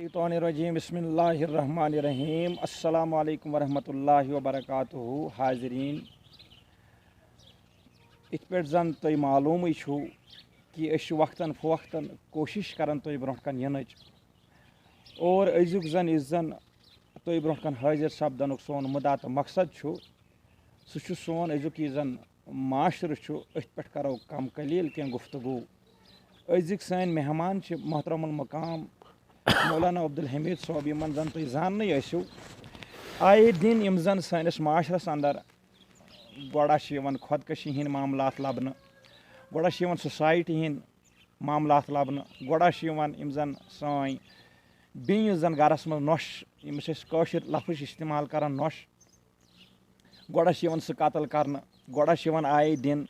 الشیطان الرجیم بسم اللہ الرحمن الرحیم السلام علیکم ورحمۃ اللہ وبرکاتہ حاضرین ات پہ زن تھی معلوم کہ وقتاً فوقتاً کوشش کران تھی برو کن ینچ اور أزیُک زن یُس زن تھی برو کن حاضر سپدنُک سون مدعا تو مقصد سہ سون أزیُک یہِ زن معاشرٕ أتھۍ پٮ۪ٹھ کرو کم قلیل کینٛہہ گفتگو أزِکۍ سٲنۍ مہمان چھِ محترم المقام مولانا الحمید صاحب یمن زن تُہۍ زاننٕے ٲسِو آیے دِن یِم زن سٲنِس معاشرس اندر گۄڈٕ چھِ یِوان خۄدکشی ہٕنٛدۍ معاملات لبنہٕ گۄڈٕ چھِ یِوان سوسایٹی ہٕنٛدۍ معاملات لبنہٕ گۄڈٕ چھِ یِوان یِم زن سٲنۍ بیٚنہِ یُس زن گرس منٛز نۄش ییٚمِس أسۍ کٲشِر لفظ چھِ استعمال کران نۄش گۄڈٕ چھِ یِوان سُہ قتل کرنہٕ گۄڈٕ چھِ یِوان آیے دِن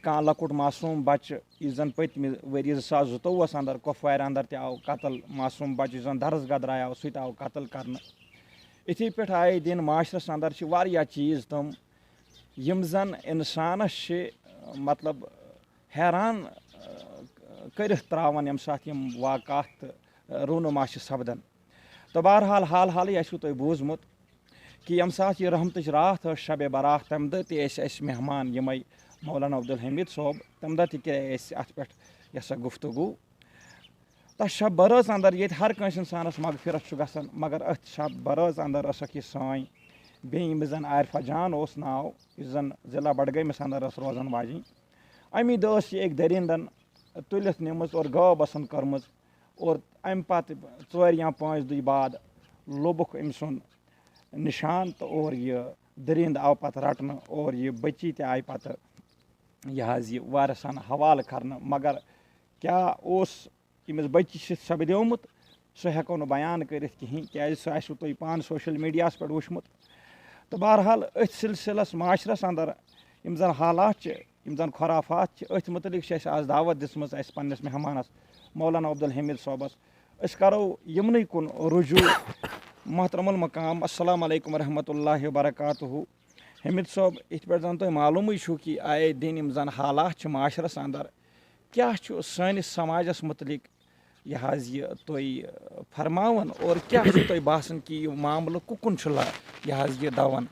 کانٛہہ لۄکُٹ معصوٗم بچہِ یُس زن پٔتمہِ ؤرۍ 2022 اندر کۄپوارِ اندر تہِ آو قتل معصوٗم بچہِ یُس زن درسگاہ درٛایاو سُہ تہِ آو قتل کرنہٕ یِتھٕے پٲٹھۍ آیے دِن معاشرس اندر چھِ واریاہ چیٖز تِم یِم زن انسانس چھِ مطلب حیران کٔرِتھ تراوان ییٚمہِ ساتہٕ یِم واقعات تہٕ رونما چھِ سپدان تہٕ بہرحال حالٕے آسِوٕ تۄہہِ بوٗزمُت کہِ ییٚمہِ ساتہٕ یہِ رحمتٕچ راتھ ٲس شبِ برات تمہِ دۄہ تہِ ٲسۍ اَسہِ مہمان یِمے مولانا الحمید صٲب تمہِ دۄہ تہِ کرے اَسہِ اَتھ پٮ۪ٹھ یہِ سا گفتگو تتھ شب برٲژ اندر ییٚتہِ ہر کٲنٛسہِ انسانس مغفرت چھُ گژھان مگر أتھۍ شب برٲژ اندر ٲسکھ یہِ سٲنۍ بیٚیہِ ییٚمِس زن عارفہ جان اوس ناو یُس زن ضلع بڈگٲمِس اندر ٲس روزان واجِنۍ امی دۄہ ٲس یہِ أکۍ دٔرِندن تُلِتھ نِمٕژ اور گٲو ٲسن کٔرمٕژ اور امہِ پتہٕ 4 یا 5 دۄہ بعد لوٚبُکھ أمۍ سُنٛد نِشان تہٕ اور یہِ دٔرِنٛد آو پتہٕ رٹنہٕ اور یہِ بٔچی تہِ آیہِ پتہٕ یہِ حظ یہِ وارثن حوالہٕ کرنہٕ مگر کیاہ اوس ییٚمِس بٔچی چھِ سپدیومُت سُہ ہٮ۪کو نہٕ بیان کٔرِتھ کِہیٖنۍ کیازِ سُہ آسِوٕ تُہۍ پانہٕ سوشل میٖڈیاہس پٮ۪ٹھ وٕچھمُت تہٕ بہرحال أتھۍ سلسلس معاشرس اندر یِم زن حالات چھِ یِم زن خرافات چھِ أتھۍ متعلق چھِ اَسہِ آز دعوت دِژمٕژ اَسہِ پننِس مہمانس مولانا الحمید صٲبس أسۍ کرو یِمنٕے کُن رجوع محترم المقام السلام علیکم ورحمۃ اللہ وبرکاتہ حمید صٲب یِتھ پٲٹھۍ زن تۄہہِ معلوٗمٕے چھُو کہِ آیے دِن یِم زن حالات چھِ معاشرس اندر کیاہ چھُ سٲنِس سماجس متعلق یہِ حظ یہِ تُہۍ فرماوان اور کیاہ چھُ تۄہہِ باسان کہِ یہِ معاملہٕ کُکُن چھُ یہِ حظ یہِ دون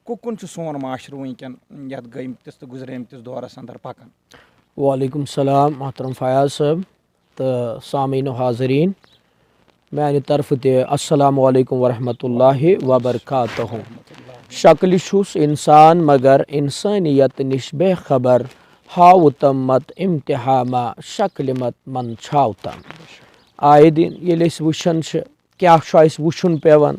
کُکُن چھُ سون معاشرٕ وٕنکیٚن یتھ گٔمتِس تہٕ گُزریمتِس دورس اندر پکان وعلیکم السلام محترم فیاض صٲب تہٕ سامعیٖن و حاضریٖن میانہِ طرفہٕ تہِ السلام علیکم ورحمۃ اللہ وبرکاتہ شکلہِ چھُس اِنسان مگر اِنسٲنیت نِش بے خبر ہاوٕ تم مت امتحامہ شکلہِ مت منٛدچھاو تم آیے دِن ییٚلہِ أسۍ وٕچھان چھِ کیاہ چھُ اَسہِ وٕچھُن پیٚوان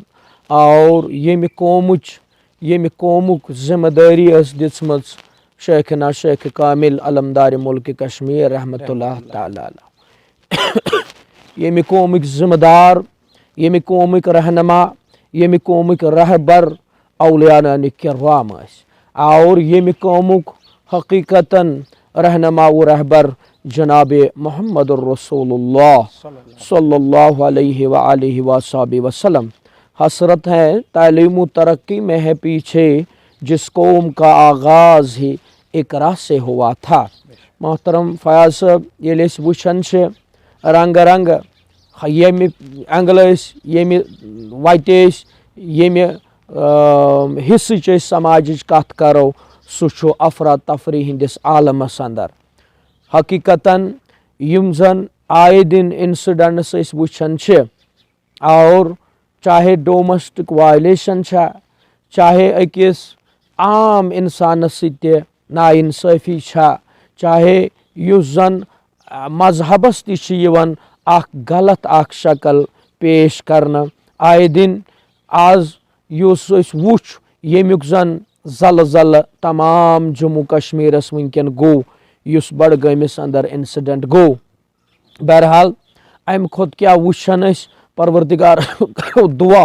اور ییٚمہِ قومُک ذِمہٕ دٲری ٲس دِژمٕژ شیخنا شیخ کامل علمدارِ مُلکہِ کشمیٖر رحمتہ اللہ تعالیٰ ییٚمہِ قومٕکۍ ذِمہٕ دار ییٚمہِ قومٕکۍ رہنما ییٚمہِ قومٕکۍ رہبر اولیانہ کرام ٲسۍ اور ییٚمہِ قومُک حقیٖقتاً رہنما و رہبر جناب محمد الرسول اللہ صلی اللہ علیہ وآلہ وصحبہ وسلم حسرت ہے تعلیم و ترقی میں ہے پیچھے جس قوم کا آغاز ہی اقرا سے ہوا تھا محترم فیاض صٲب ییٚلہِ أسۍ وٕچھان چھِ رنگہٕ رنگہٕ ییٚمہِ اینگلہٕ أسۍ ییٚمہِ وتہِ أسۍ ییٚمہِ حصٕچ أسۍ سماجٕچ کتھ کرو سُہ چھُ افراتفری ہٕنٛدِس عالمس اندر حقیٖقتاً یِم زن آیے دِن انسڈنٹس أسۍ وٕچھان چھِ اور چاہے ڈومیسٹک وایلیشن چھا چاہے أکِس عام انسانس سۭتۍ تہِ نااِنصٲفی چھا چاہے یُس زن مذہبس تہِ چھِ یِوان اکھ غلط اکھ شکل پیش کرنہٕ آیے دِن آز یُس أسۍ وٕچھ ییٚمیُک زن زلزلہٕ تمام جموں کشمیٖرس وٕنکیٚن گوٚو یُس بڈگٲمِس اندر انسڈنٹ گوٚو بہرحال امہِ کھۄتہٕ کیاہ وٕچھان أسۍ پروردگار کرو دعا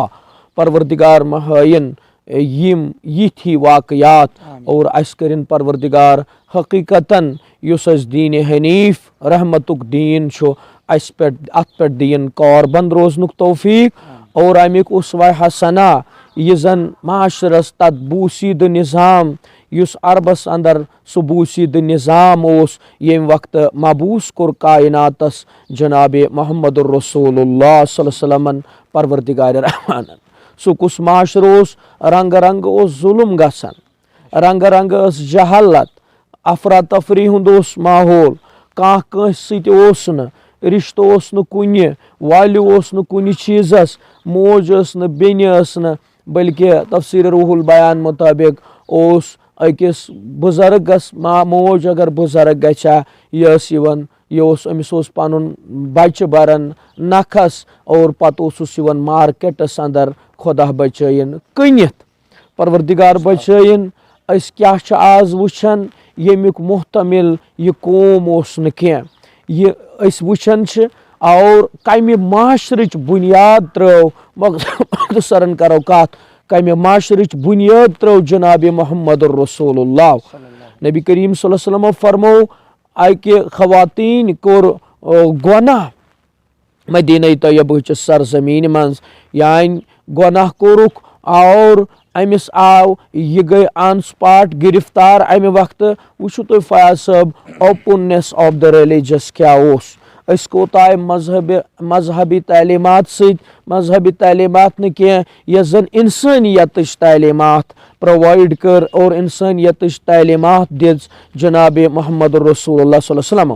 پروردگار مہ ہٲیِن یِم یِتھۍ واقعات اور اسہِ کٔرِنۍ پروردگار حقیٖقتاً یُس اسہِ دیٖنِ حنیٖف رحمتُک دیٖن چھُ اسہِ پٮ۪ٹھ اتھ پٮ۪ٹھ دِیِن کاربنٛد روزنُک توفیٖق اور امیُک اُسوہ حسنہ یہِ زن معاشرس تتھ بوٗسیٖدٕ نظام یُس عربس اندر سُہ بوٗسیٖد نِظام اوس ییٚمہِ وقتہٕ مبوٗس کوٚر کایناتس جناب محمد رسول اللہ صلی اللہ علیہ وسلمن پروردگارِ رحمانن. سُہ کُس معاشرٕ اوس؟ رنگہٕ رنگہٕ اوس ظُلم گژھان، رنگہٕ رنگہٕ ٲس جہالت، افراتفری ہُنٛد اوس ماحول، کانٛہہ کٲنٛسہِ سۭتۍ اوس نہٕ، رِشتہٕ اوس نہٕ کُنہِ، والیوٗ اوس نہٕ کُنہِ چیٖزس، موج ٲس نہٕ، بیٚنہِ ٲس نہٕ، بٔلکہِ تفسیٖر روح البیان مُطٲبق اوس أکِس بُزرگس موج اگر بُزرگ گژھِ ہا یہِ ٲس یِوان، أمِس اوس پنُن بچہٕ بران نکھس اور پتہٕ اوسُس یِوان مارکیٹس اندر خۄدا بچٲیِن کٕنِتھ. پروردگار بچٲیِن. أسۍ کیٛاہ چھِ آز وٕچھان؟ ییٚمیُک محتمل یہِ قوم اوس نہٕ کینٛہہ. یہِ أسۍ وٕچھان چھِ اور کمہِ معاشرٕچ بُنیاد ترٲو، مختصرن کرو کتھ، کمہِ معاشرٕچ بُنیاد ترٲو جناب محمد رسول اللہ. نبی کریم صلی اللہ علیہ وسلمو فرموو اکہِ خواتیٖن کوٚر گۄناہ مدینہ طیبہٕچہِ سرزمیٖنہِ منٛز، یعنی گۄناہ کوٚرُکھ اور أمِس آو، یہِ گٔے آن سپاٹ گِرفتار امہِ وقتہٕ. وٕچھِو تُہۍ فیاض صٲب اوپُننٮ۪س آف دَ ریٚلِجَس کیٛاہ اوس. أسۍ کوٚت آیہِ مذہبی تعلیٖمات سۭتۍ، مذہبی تعلیٖمات نہٕ کینٛہہ یۄس زن اِنسٲنیتٕچ تعلیٖمات پرووایڈ کٔر اور اِنسٲنیتٕچ تعلیٖمات دِژ جناب محمد رسول اللہ صلی اللہ علیہ وسلم.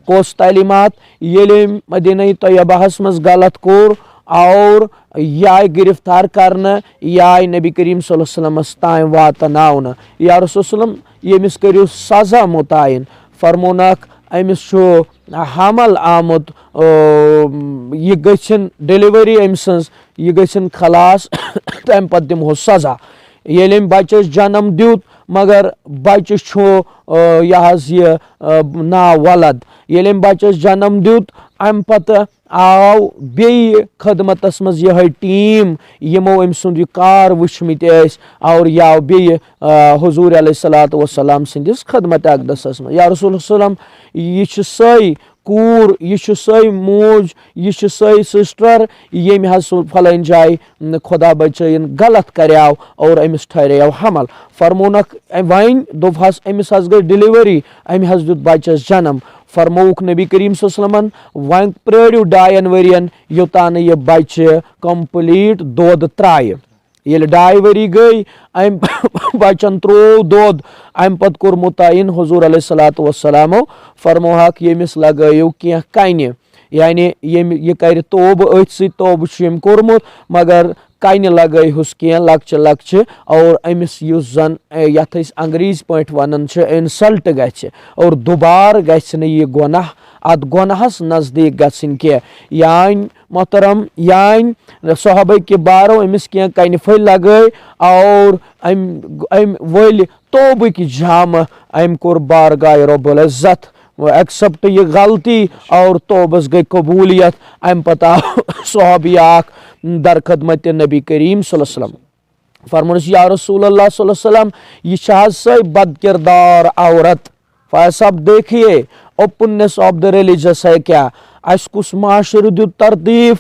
کۄس تعلیٖمات؟ ییٚلہِ أمۍ مدینہ طیبہس منٛز غلط کوٚر اور یہِ آیہِ گرفتار کرنہٕ، یہِ آیہِ نبی کریم صلی اللہ علیہ وسلمس تام واتناونہٕ. یا رسول وسلم ییٚمِس کٔرِو سزا مُتعین، فرمونکھ أمِس چھُ حمل آمُت، یہِ گٔژھِنۍ ڈیلؤری أمۍ سٕنٛز، یہِ گٔژھِنۍ خلاص تمہِ پتہٕ دِمہوس سزا. ییٚلہِ أمۍ بچس جنم دیُت مگر بچہِ چھُ یہِ حظ یہِ ناولد. ییٚلہِ أمۍ بچس جنم دیُت امہِ پتہٕ آو بیٚیہِ خدمتس منٛز یِہے ٹیٖم یِمو أمۍ سُنٛد یہِ کار وٕچھمٕتۍ ٲسۍ اور یہِ آو بیٚیہِ حضوٗر علیہ الصلوۃ والسلام سٕنٛدِس خدمت اقدسس منٛز. یا رسول وسلم یہِ چھِ سۄے کوٗر، یہِ چھِ سۄے موج، یہِ چھِ سۄے سسٹر ییٚمۍ حظ سُہ فلٲنۍ جایہِ خۄدا بچٲیِن غلط کریاو اور أمِس ٹھہریو حمل. فرمونکھ وۄنۍ دوٚپہس أمِس حظ گٔے ڈیلؤری، أمۍ حظ دیُت بچس جنم. فرمووُکھ نبی کریم صلی اللہ علیہ وسلمن وۄنۍ پرٲرِو 2 ؤرین یوٚتانہٕ یہِ بچہِ کمپلیٖٹ دۄد ترایہِ. ییٚلہِ 2 ؤری گٔے أمۍ بچن تروو دۄد، امہِ پتہٕ کوٚر مُتعین حضوٗر علیہ الصلوۃ والسلامو، فرموہکھ ییٚمِس لگٲیِو کینٛہہ کنہِ، یعنی یہِ کرِ توبہٕ أتھۍ سۭتۍ، توبہٕ چھُ أمۍ کوٚرمُت مگر کنہِ لگٲیہُس کینٛہہ لۄکچہِ لۄکچہِ اور أمِس یُس زن یتھ أسۍ انگریٖزی پٲٹھۍ ونان چھِ اِنسلٹ گژھِ اور دُبارٕ گژھِ نہٕ یہِ گۄناہ اتھ گۄناہس نزدیٖک گژھٕنۍ کینٛہہ. یانۍ محترم یانۍ صحابہ کِبارو أمِس کینٛہہ کنہِ پھٔلۍ لگٲے اور أمۍ ؤلۍ توبٕکۍ جامہٕ، أمۍ کوٚر بارگاہ رۄب العزت ایکسپٹ یہِ غلطی اور توبس گٔے قبوٗلیت. امہِ پتہٕ آو صحابی اکھ در خدمتِ نبی کریم صلی اللہ علیہ وسلم، فرمونس یا رسول اللہ صلی اللہ علیہ وسلم یہِ چھِ حظ سۄے بد کردار عورت. فیاض صاحب دیکھیے اوپننس آف دا ریلیجس ہے کیا، اسہِ کُس معاشرٕ دیُت ترتیٖب؟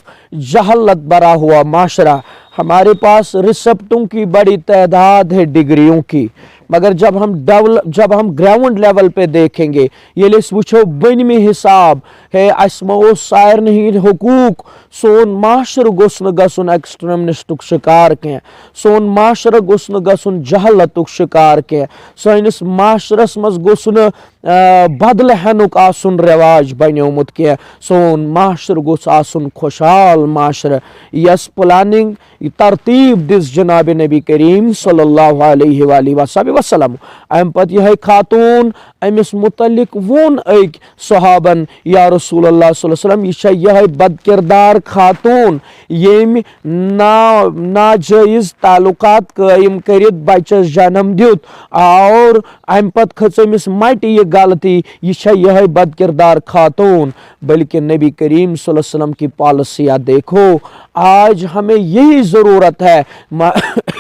جہالت بھرا ہوا معاشرہ. ہمارے پاس ریسپٹوں کی بڑی تعداد ہے ڈگریوں کی، مگر جب ہم گراؤنڈ لیول پہ دیکھیں گے، ییٚلہِ أسۍ وٕچھو بٔنمہِ حساب ہے اسہِ ما اوس سارنٕے ہٕنٛدۍ حقوٗق. سون معاشرٕ گوٚژھ نہٕ گژھُن ایکسٹریمنسٹُک شِکار کینٛہہ، سون معاشرٕ گوٚژھ نہٕ گژھُن جہالتُک شِکار کینٛہہ، سٲنِس معاشرس منٛز گوٚژھ نہٕ بدلہٕ ہٮ۪نُک آسُن رٮ۪واج بنیومُت کینٛہہ. سون معاشرٕ گوٚژھ آسُن خۄشحال معاشرٕ. یۄس پلاننگ ترتیٖب دِژ جناب نبی کریم صلی اللہ علیہ وآلہ وسلم. امہِ پتہٕ یِہے خاتوٗن أمِس متعلق ووٚن أکۍ صحابن یا رسول اللہ صلی اللہ علیہ وسلم یہِ چھےٚ یِہے بد کردار خاتوٗن ییٚمۍ ناجٲیز تعلقات قٲیِم کٔرِتھ بچس جنم دیُت اور امہِ پتہٕ کھٔژ أمِس مٹہِ یہِ غلطی، یہِ چھےٚ یِہے بد کردار خاتوٗن. بلکہ نبی کریم صلی اللہ علیہ وسلم کی پالسیاں دیکھو. آج ہمیں یہی ضرورت ہے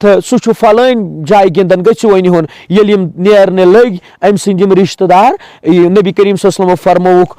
تو سہ فلٲنۍ جایہِ گِنٛدان گٔژھِو وۄنۍ یِہُن ییٚلہِ یِم نیرنہِ لٔگۍ أمۍ سٕنٛدۍ یِم رِشتہٕ دار نبی کریم صلی اللہ علیہ وسلمو فرمووُکھ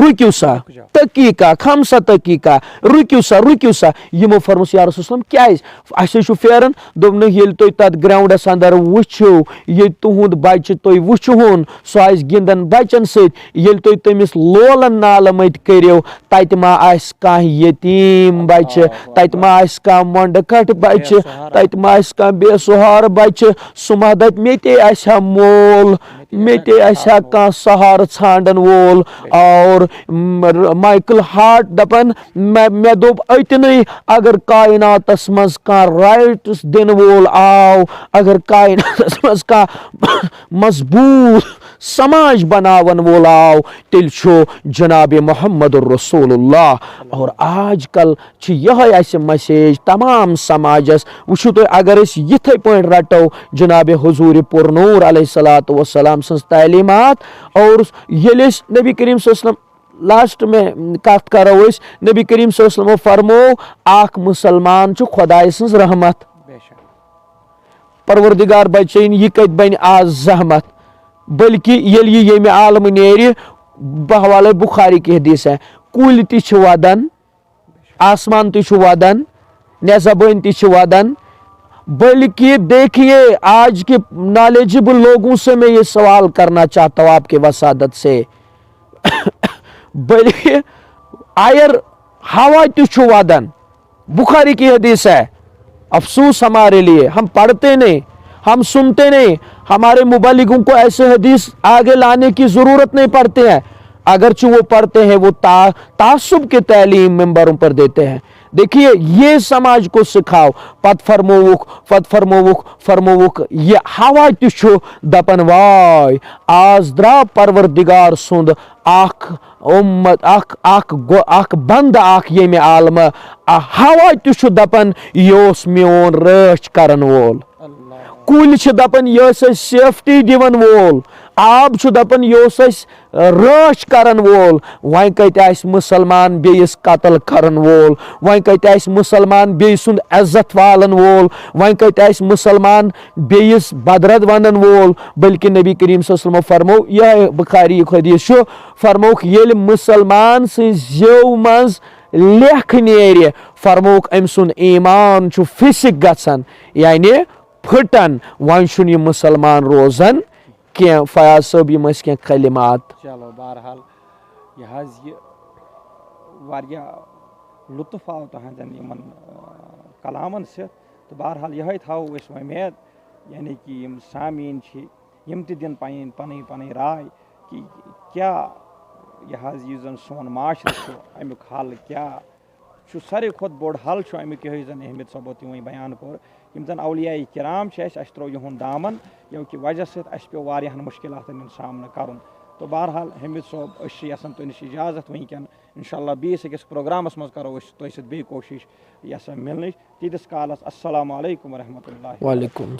رُکِو سا تقیٖقہ خمسہ تقیٖقہ رُکِو سا یِمو فرموس یا رسول اللہ کیٛازِ اَسہِ حظ چھُ پھیران دوٚپنہٕ ییٚلہِ تُہۍ تَتھ گرٛاوُنٛڈَس اَنٛدر وٕچھِو ییٚتہِ تُہُنٛد بَچہِ تُہۍ وٕچھہون سُہ آسہِ گِنٛدان بَچَن سۭتۍ ییٚلہِ تُہۍ تٔمِس لولَن نالہٕ مٔتۍ کٔرِو تَتہِ ما آسہِ کانٛہہ یتیٖم بَچہِ تَتہِ ما آسہِ کانٛہہ مۄنٛڈٕ کَٹھ بَچہِ تَتہِ ما آسہِ کانٛہہ بے سُہارٕ بَچہِ سُہ ما دَپہِ مےٚ تے آسہِ ہا مول مےٚ تے آسہِ ہا کانٛہہ سہارٕ ژھانٛڈن وول اور مایکل ہارٹ دَپان مےٚ دوٚپ أتنٕے اگر کایناتَس منٛز کانٛہہ رایٹٕس دِنہٕ وول آو اگر کایناتَس منٛز کانٛہہ مضبوٗط سماج بناون وول آو تیٚلہِ چھُ جناب محمد رسول اللہ اور آج کل چھِ یِہوٚے اَسہِ مسیج تمام سماجس وٕچھِو تُہۍ اگر أسۍ یِتھَے پٲٹھۍ رَٹو جناب حضوٗرِ پُرنوٗر علیہ الصلوٰتُ وسلام سٕنٛز تعلیٖمات اور ییٚلہِ أسۍ نبی کریم صلی اللہ علیہ وسلم لاسٹ میں کَتھ کَرو أسۍ نبی کریم صلی اللہ علیہ وسلمو فرموو اکھ مُسلمان چھُ خۄداے سٕنٛز رحمت پروردگار بچٲیِن یہِ کَتہِ بَنہِ آز زحمت بلکہِ ییٚلہِ یہِ ییٚمہِ عالمہٕ نیرِ بحوالے بُخاری کی حدیث ہے کُلۍ تہِ چھِ وَدان آسمان تہِ چھُ وَدان نٮ۪صبٲنۍ تہِ چھِ وَدان بلکہ دیکھیے آج کے نالجبل لوگوں سے میں یہ سوال کرنا چاہتا ہوں آپ کے وسادت سے بلکہ آئر ہوا تہِ چھُ وَدان بخاری کی حدیث ہے افسوس ہمارے لیے ہم پڑھتے نہیں ہم سنتے نہیں ہمارے مبلغوں کو ایسے حدیث آگے لانے کی ضرورت نہیں پڑتے ہیں اگرچہ وہ پڑھتے ہیں وہ تعصب کے تعلیم ممبروں پر دیتے ہیں دیکھیے یہ سماج کو سکھاؤ پت فرمووُکھ یہ ہوا تہِ چھُ دپان واے آز درٛاو پروردگار سُنٛد اکھ اُمت اکھ بنٛدٕ اکھ ییٚمہِ عالمہٕ ہوا تہِ چھُ دپان یہِ اوس میون رٲچھ کرن وول کُلۍ چھِ دپان یہِ اوس اَسہِ سیفٹی دِوان وول آب چھُ دپان یہِ اوس اَسہِ رٲچھ کرن وول وۄنۍ کتہِ آسہِ مُسلمان بیٚیِس قتل کرن وول وۄنۍ کتہِ آسہِ مُسلمان بیٚیہِ سُنٛد عزت والن وول وۄنۍ کتہِ آسہِ مُسلمان بیٚیِس بدرد ونن وول بلکہِ نبی کریم صلی اللہ علیہ وسلمو فرموو یِہوٚے بخاری حدیث چھُ فرمووُکھ ییٚلہِ مُسلمان سٕنٛزِ زیو منٛز لیکھ نیرِ فرمووُکھ أمۍ سُنٛد ایٖمان چھُ فِسِک گژھان یعنی پھٕٹان وۄنۍ چھُنہٕ یہِ مُسلمان روزان کینٛہہ فیاض صٲب یِم ٲسۍ کینٛہہ کلمات چلو بہرحال یہِ حظ یہِ واریاہ لطف آو تُہنٛدٮ۪ن یِمن کلامن سۭتۍ تہٕ بہرحال یِہوٚے تھاوو أسۍ وۄمید یعنی کہِ یِم سامعیٖن چھِ یِم تہِ دِن پنٕنۍ راے کہِ کیٛاہ یہِ حظ یُس زن سون معاشرٕ چھُ امیُک حل کیٛاہ چھُ ساروی کھۄتہٕ بوٚڑ حل چھُ امیُک یِہوٚے زن احمد صٲبو تہِ وۄنۍ بیان کوٚر یِم زن اولیاء کرام چھِ اَسہِ ترٛوو یِہُنٛد دامن ییٚمہِ کہِ وجہ سۭتۍ اَسہِ پیوٚو واریاہن مُشکلاتن ہُنٛد سامنہٕ کرُن تہٕ بہرحال حمید صٲب أسۍ چھِ یژھان تُہۍ نِش اجازت وٕنکٮ۪ن انشاء اللہ بیٚیِس أکِس پروگرامس منٛز کرو أسۍ تۄہہِ سۭتۍ بیٚیہِ کوٗشِش یژھان مِلنٕچ تیٖتِس کالس السلام علیکم ورحمتہ اللہ وعلیکم